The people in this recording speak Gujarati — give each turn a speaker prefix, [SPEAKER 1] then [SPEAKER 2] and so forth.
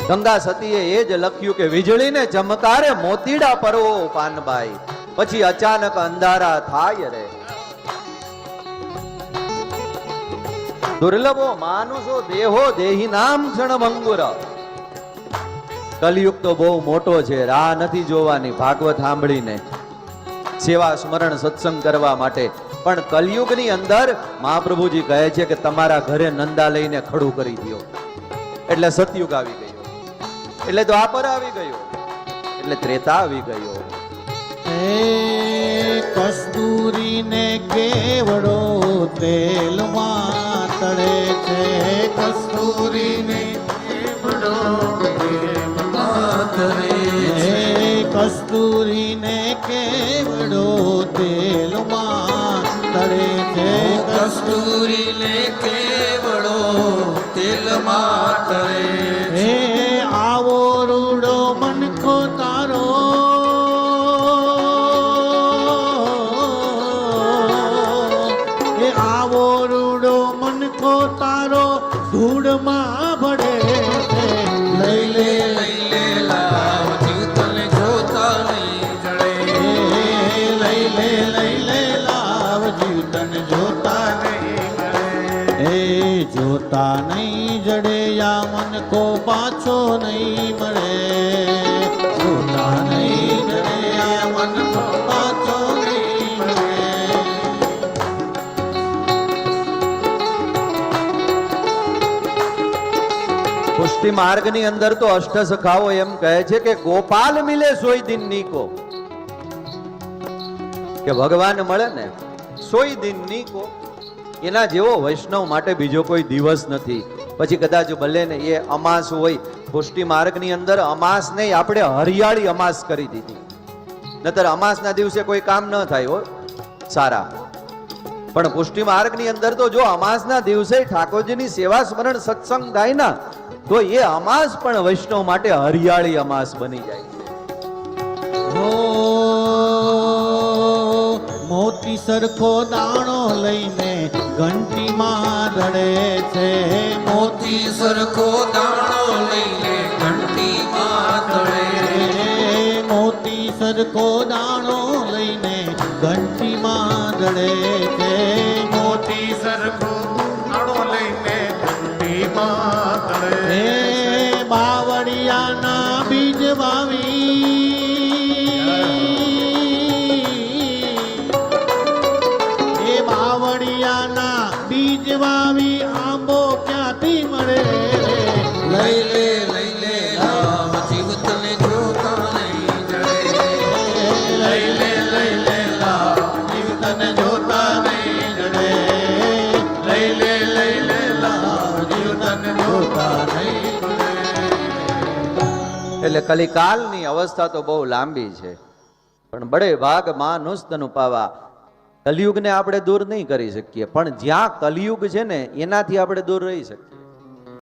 [SPEAKER 1] ગંગા સતીએ એ જ લખ્યું કે વીજળીને ચમકારે મોતીડા પરવો પાનબાઈ, પછી અચાનક અંધારા થાય રે. દુર્લભો માનુષો દેહો દેહી નામ ક્ષણભંગુર. કલયુગ તો બહુ મોટો છે, રાહ નથી જોવાની ભાગવત સાંભળીને સેવા સ્મરણ સત્સંગ કરવા માટે. પણ કલયુગની અંદર મહાપ્રભુજી કહે છે કે તમારા ઘરે નંદા લઈને ખડું કરી દો. એટલે સતયુગ આવી ગયો, એટલે દ્વાપર આવી ગયો, એટલે ત્રેતા આવી ગયો.
[SPEAKER 2] કસ્તુરીને કેવડો તેલમાં તળે છે, કસ્તુરીને કેવડો તેલમાં તળે છે, કસ્તુરીને કેવડો તેલમાં તળે છે,
[SPEAKER 3] કસ્તુરીને કેવડો તેલમાં તળે છે.
[SPEAKER 2] આવો રૂડો મનખો તારો ધૂળમાં ભળે છે.
[SPEAKER 3] લઈ લે લાવ જીવ તને જોતા નહીં જડે.
[SPEAKER 2] લઈ લે લાવ જીવ તને જોતા નહીં જડે. જોતા નહીં જડે યા મન કો પાછો નહીં મળે. જોતા નહીં જડે યા મન કો પાછો નહીં મળે.
[SPEAKER 1] પુષ્ટિ માર્ગ ની અંદર તો અષ્ટ સખાઓ એમ કહે છે કે ગોપાલ મિલે સોઈ દિન નીકો, કે ભગવાન મળે ને સોઈ દિન નીકો, એના જેવો વૈષ્ણવ માટે બીજો કોઈ દિવસ નથી. પછી કદાચ ભલે ને એ અમાસ હોય, પુષ્ટિ માર્ગ ની અંદર અમાસ નહીં, આપણે હરિયાળી અમાસ કરી દીધી, નતર અમાસ ના દિવસે કોઈ કામ ન થાય હો સારા. પણ પુષ્ટિ માર્ગ ની અંદર તો જો અમાસ ના દિવસે ઠાકોરજીની સેવા સ્મરણ સત્સંગ થાય ના, તો એ અમાસ પણ વૈષ્ણવ માટે હરિયાળી અમાસ બની જાય છે.
[SPEAKER 2] મોતી સરખો દાણો લઈને ઘંટીમાં રડે છે,
[SPEAKER 3] મોતી સરખો દાણો લઈને ઘંટીમાં તળે.
[SPEAKER 2] મોતી સરખો દાણો લઈને ઘંટીમાં રડે છે,
[SPEAKER 4] મોતી સરખો દાણો લઈને ઘંટીમાં તળે.
[SPEAKER 2] બાવળિયાના બીજ વાવી, બાવળિયાના બીજ વાવી આંબો ક્યાંથી મળે.
[SPEAKER 3] લઈ લે લાવ જીવ તને જોતા નહીં જડે.
[SPEAKER 2] લઈ લે લાવ જીવ તને જોતા નહીં જડે. લઈ લે લાવ જીવ તને જોતા નહીં જડે.
[SPEAKER 1] એટલે કલિકાલની અવસ્થા તો બહુ લાંબી છે, પણ બડે ભાગ માં નુસ્તનું પાવા. કલિયુગને આપણે દૂર નહીં કરી શકીએ, પણ જ્યાં કલિયુગ છે ને એનાથી આપણે દૂર રહી શકીએ.